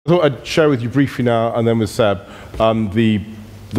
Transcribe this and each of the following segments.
I thought I'd share with you briefly now, and then with Seb, the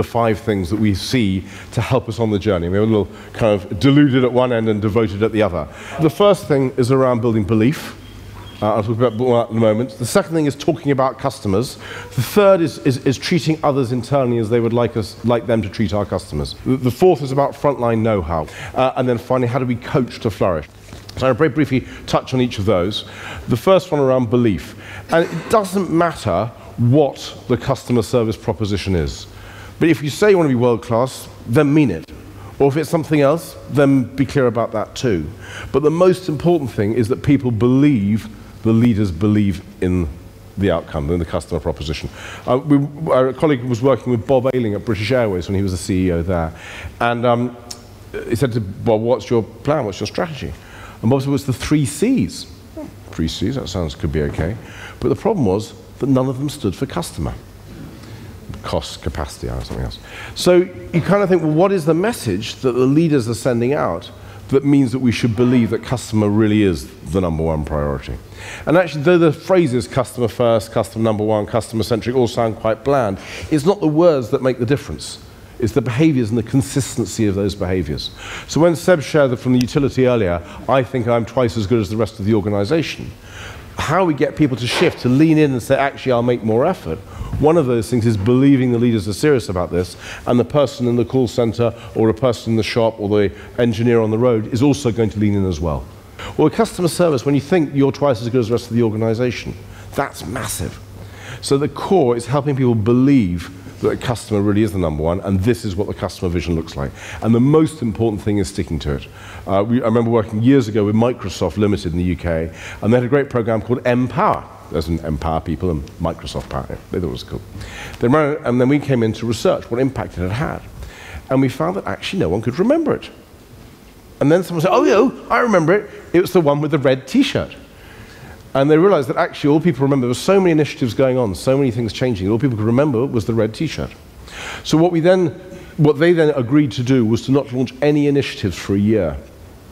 5 things that we see to help us on the journey. We were a little kind of deluded at one end and devoted at the other. The first thing is around building belief. I'll talk about that in a moment. The second thing is talking about customers. The third is treating others internally as they would like them to treat our customers. The fourth is about frontline know-how. And then finally, how do we coach to flourish? So I'll very briefly touch on each of those. The first one around belief. And it doesn't matter what the customer service proposition is. But if you say you want to be world-class, then mean it. Or if it's something else, then be clear about that too. But the most important thing is that people believe, the leaders believe in the outcome, in the customer proposition. Our colleague was working with Bob Ayling at British Airways when he was the CEO there. And he said to Bob, what's your plan, what's your strategy? And Bob said, well, it's the 3 C's. 3 C's, that could be okay. But the problem was that none of them stood for customer. Cost, capacity, or something else. So you kind of think, well, what is the message that the leaders are sending out that means that we should believe that customer really is the #1 priority? And actually, though the phrases customer first, customer #1, customer centric all sound quite bland, it's not the words that make the difference. It's the behaviors and the consistency of those behaviors. So when Seb shared from the utility earlier, I think I'm twice as good as the rest of the organization. How we get people to shift, to lean in and say, actually, I'll make more effort. One of those things is believing the leaders are serious about this, and the person in the call center or the person in the shop or the engineer on the road is also going to lean in as well. Well, customer service, when you think you're twice as good as the rest of the organization, that's massive. So the core is helping people believe that the customer really is the #1, and this is what the customer vision looks like. And the most important thing is sticking to it. I remember working years ago with Microsoft Limited in the UK, and they had a great program called Empower. There's an Empower people and Microsoft Power. They thought it was cool. And then we came in to research what impact it had had. And we found that actually no one could remember it. And then someone said, oh, yeah, I remember it. It was the one with the red T-shirt. And they realized that actually all people remember, there were so many initiatives going on, so many things changing, all people could remember was the red T-shirt. So what they then agreed to do was to not launch any initiatives for a year.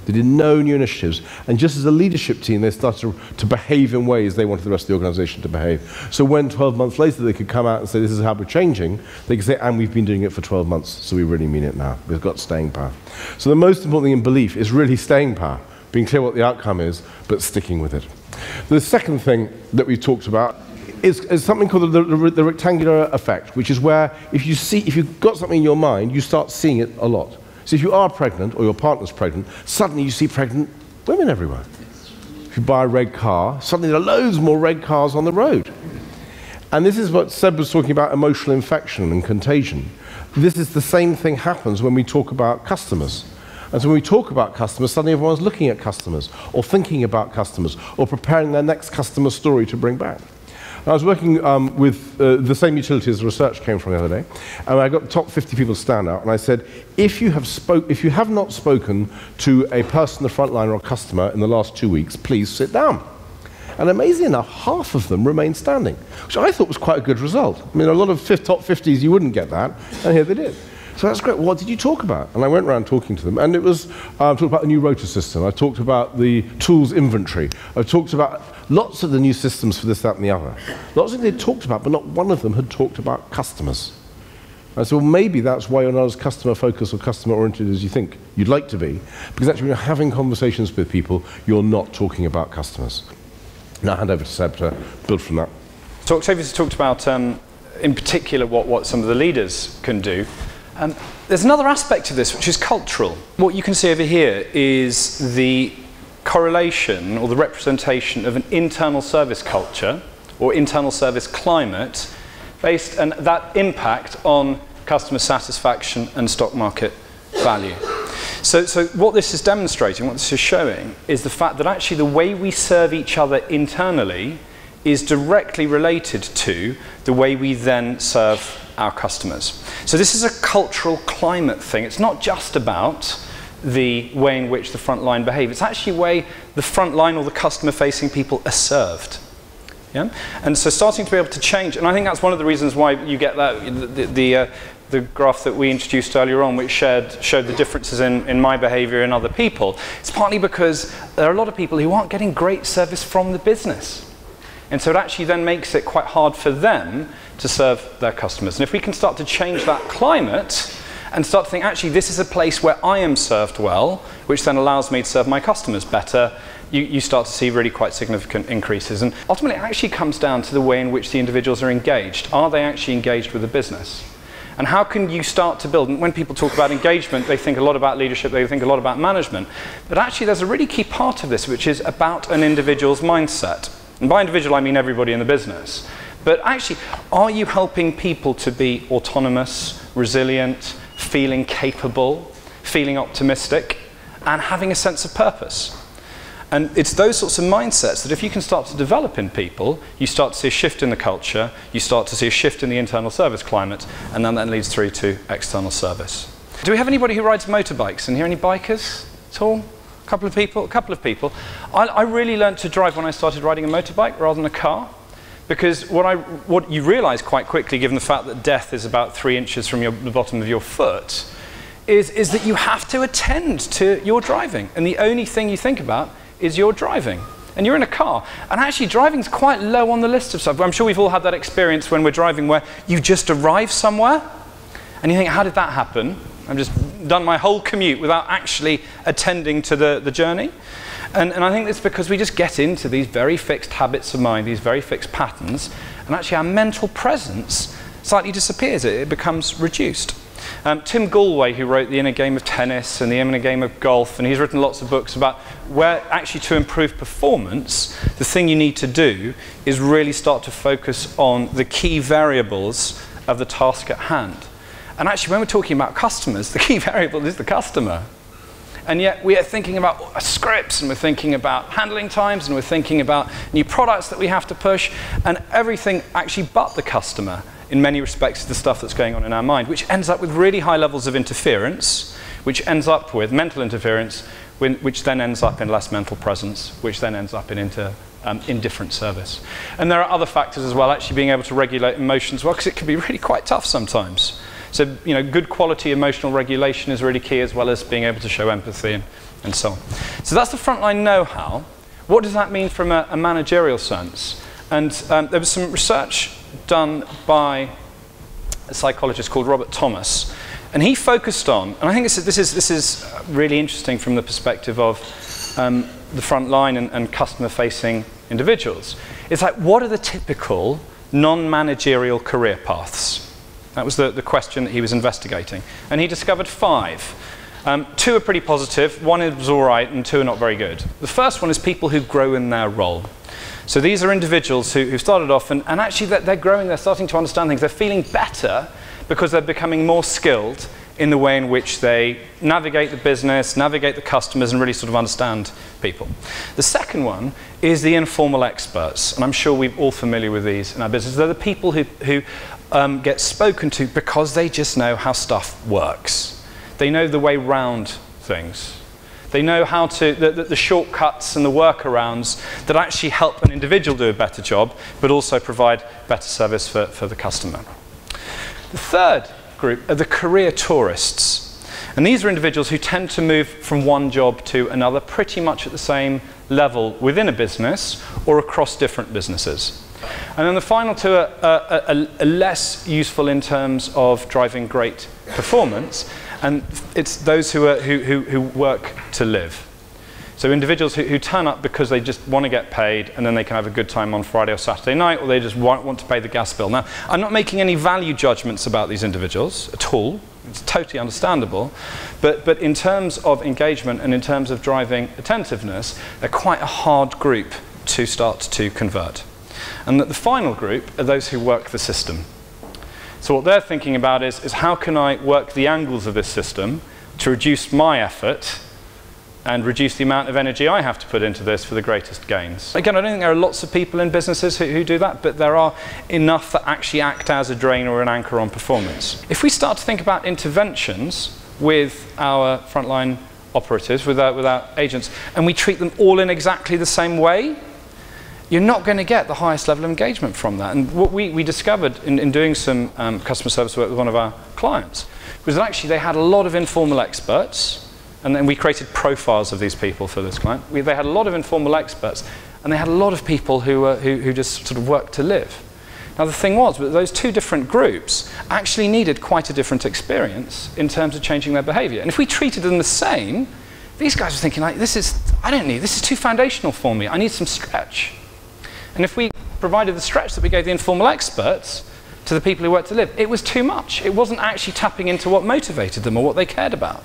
They did no new initiatives. And just as a leadership team, they started to behave in ways they wanted the rest of the organization to behave. So when 12 months later they could come out and say, this is how we're changing, they could say, and we've been doing it for 12 months, so we really mean it now. We've got staying power. So the most important thing in belief is really staying power, being clear what the outcome is, but sticking with it. The second thing that we've talked about is something called the rectangular effect, which is where if you've got something in your mind, you start seeing it a lot. So if you are pregnant or your partner's pregnant, suddenly you see pregnant women everywhere. If you buy a red car, suddenly there are loads more red cars on the road. And this is what Seb was talking about, emotional infection and contagion. This is the same thing happens when we talk about customers. And so when we talk about customers, suddenly everyone's looking at customers, or thinking about customers, or preparing their next customer story to bring back. And I was working with the same utility as the research came from the other day, and I got the top 50 people to stand out, and I said, if you have not spoken to a person, the frontline or a customer in the last 2 weeks, please sit down. And amazingly enough, half of them remained standing, which I thought was quite a good result. I mean, a lot of top 50s, you wouldn't get that, and here they did. So that's great. What did you talk about? And I went around talking to them. And it was, I talked about the new rota system. I talked about the tools inventory. I talked about lots of the new systems for this, that, and the other. Lots of things they talked about, but not one of them had talked about customers. I said, well, maybe that's why you're not as customer-focused or customer-oriented as you think you'd like to be. Because actually, when you're having conversations with people, you're not talking about customers. Now, I'll hand over to Seb to build from that. So Octavius talked about, in particular, what some of the leaders can do. There's another aspect to this, which is cultural. What you can see over here is the correlation or the representation of an internal service culture or internal service climate based on that impact on customer satisfaction and stock market value. So what this is demonstrating, what this is showing, is the fact that actually the way we serve each other internally is directly related to the way we then serve our customers. So this is a cultural climate thing. It's not just about the way in which the front line behave. It's actually the way the front line or the customer-facing people are served. Yeah? And so starting to be able to change, and I think that's one of the reasons why you get that, the graph that we introduced earlier on, which showed the differences in my behavior and other people. It's partly because there are a lot of people who aren't getting great service from the business. And so it actually then makes it quite hard for them to serve their customers. And if we can start to change that climate and start to think, actually, this is a place where I am served well, which then allows me to serve my customers better, you start to see really quite significant increases. And ultimately, it actually comes down to the way in which the individuals are engaged. Are they actually engaged with the business? And how can you start to build? And when people talk about engagement, they think a lot about leadership, they think a lot about management. But actually, there's a really key part of this, which is about an individual's mindset. And by individual, I mean everybody in the business. But actually, are you helping people to be autonomous, resilient, feeling capable, feeling optimistic, and having a sense of purpose? And it's those sorts of mindsets that if you can start to develop in people, you start to see a shift in the culture, you start to see a shift in the internal service climate, and then that leads through to external service. Do we have anybody who rides motorbikes? And here, any bikers at all? A couple of people? A couple of people. I really learned to drive when I started riding a motorbike rather than a car. Because what you realize quite quickly, given the fact that death is about 3 inches from the bottom of your foot, is that you have to attend to your driving. And the only thing you think about is your driving. And you're in a car. And actually, driving's quite low on the list of stuff. I'm sure we've all had that experience when we're driving where you just arrive somewhere, and you think, how did that happen? I've just done my whole commute without actually attending to the journey. And I think it's because we just get into these very fixed habits of mind, these very fixed patterns, and actually our mental presence slightly disappears. It becomes reduced. Tim Gallwey, who wrote The Inner Game of Tennis and The Inner Game of Golf, and he's written lots of books about where actually to improve performance, the thing you need to do is really start to focus on the key variables of the task at hand. And actually, when we're talking about customers, the key variable is the customer. And yet we are thinking about scripts, and we're thinking about handling times, and we're thinking about new products that we have to push, and everything actually but the customer, in many respects, is the stuff that's going on in our mind, which ends up with really high levels of interference, which ends up with mental interference, which then ends up in less mental presence, which then ends up in indifferent service. And there are other factors as well, actually being able to regulate emotions well, because it can be really quite tough sometimes. So, good quality emotional regulation is really key, as well as being able to show empathy and so on. So that's the frontline know-how. What does that mean from a managerial sense? And there was some research done by a psychologist called Robert Thomas, and he focused on, and I think this is really interesting from the perspective of the frontline and customer-facing individuals. It's like, what are the typical non-managerial career paths? That was the question that he was investigating. And he discovered 5. 2 are pretty positive, 1 was all right, and 2 are not very good. The first one is people who grow in their role. So these are individuals who started off, and actually they're growing, they're starting to understand things, they're feeling better because they're becoming more skilled in the way in which they navigate the business, navigate the customers, and really sort of understand people. The second one is the informal experts, and I'm sure we're all familiar with these in our business. They're the people who get spoken to because they just know how stuff works. They know the way round things. They know how to, the shortcuts and the workarounds that actually help an individual do a better job, but also provide better service for the customer. The third group are the career tourists. And these are individuals who tend to move from one job to another pretty much at the same level within a business or across different businesses. And then the final 2 are less useful in terms of driving great performance, and it's those who work to live. So individuals who turn up because they just want to get paid, and then they can have a good time on Friday or Saturday night, or they just want to pay the gas bill. Now, I'm not making any value judgments about these individuals at all. It's totally understandable. But in terms of engagement and in terms of driving attentiveness, they're quite a hard group to start to convert. And the final group are those who work the system. So what they're thinking about is how can I work the angles of this system to reduce my effort and reduce the amount of energy I have to put into this for the greatest gains. Again, I don't think there are lots of people in businesses who do that, but there are enough that actually act as a drain or an anchor on performance. If we start to think about interventions with our frontline operatives, with our agents, and we treat them all in exactly the same way, you're not going to get the highest level of engagement from that. And what we discovered in doing some customer service work with one of our clients was that actually they had a lot of informal experts, and then we created profiles of these people for this client. They had a lot of informal experts, and they had a lot of people who just sort of worked to live. Now the thing was that those two different groups actually needed quite a different experience in terms of changing their behaviour. And if we treated them the same, these guys were thinking, like, this is too foundational for me, I need some stretch. And if we provided the stretch that we gave the informal experts to the people who worked to live, it was too much. It wasn't actually tapping into what motivated them or what they cared about.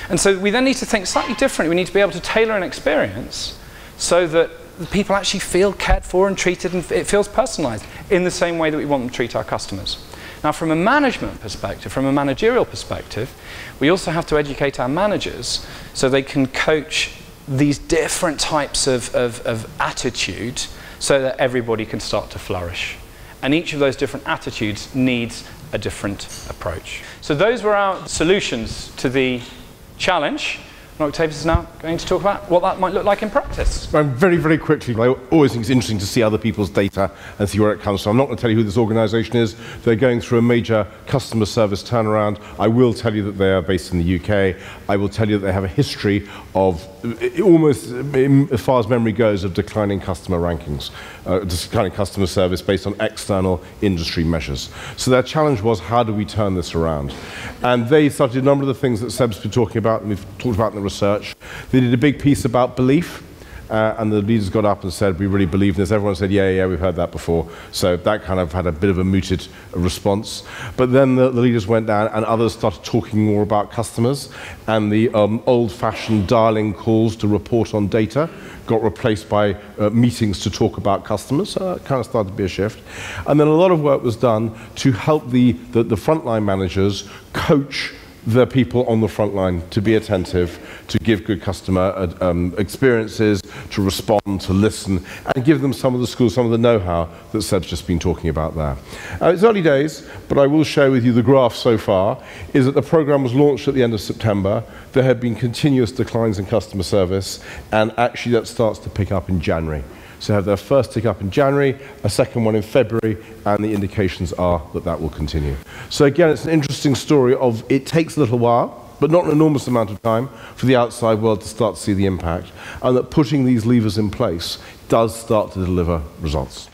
And so we then need to think slightly differently. We need to be able to tailor an experience so that the people actually feel cared for and treated, and it feels personalised in the same way that we want them to treat our customers. Now, from a management perspective, from a managerial perspective, we also have to educate our managers so they can coach these different types of attitude so that everybody can start to flourish. And each of those different attitudes needs a different approach. So those were our solutions to the challenge. And Octavius is now going to talk about what that might look like in practice. Very, very quickly, I always think it's interesting to see other people's data and see where it comes from. I'm not going to tell you who this organisation is. They're going through a major customer service turnaround. I will tell you that they are based in the UK. I will tell you that they have a history of, almost as far as memory goes, of declining customer rankings, declining customer service based on external industry measures. So their challenge was, how do we turn this around? And they started a number of the things that Seb's been talking about and we've talked about in the research. They did a big piece about belief, and the leaders got up and said, we really believe in this. Everyone said, yeah, we've heard that before. So that kind of had a bit of a mooted response. But then the leaders went down and others started talking more about customers, and the old-fashioned dialing calls to report on data got replaced by meetings to talk about customers. So it kind of started to be a shift. And then a lot of work was done to help the frontline managers coach the people on the front line to be attentive, to give good customer experiences, to respond, to listen, and give them some of the skills, some of the know-how that Seb's just been talking about there. It's early days, but I will share with you the graph so far, is that the program was launched at the end of September. There have been continuous declines in customer service, and actually that starts to pick up in January. So they have their first tick up in January, a second one in February, and the indications are that that will continue. So again, it's an interesting story of it takes a little while, but not an enormous amount of time for the outside world to start to see the impact, and that putting these levers in place does start to deliver results.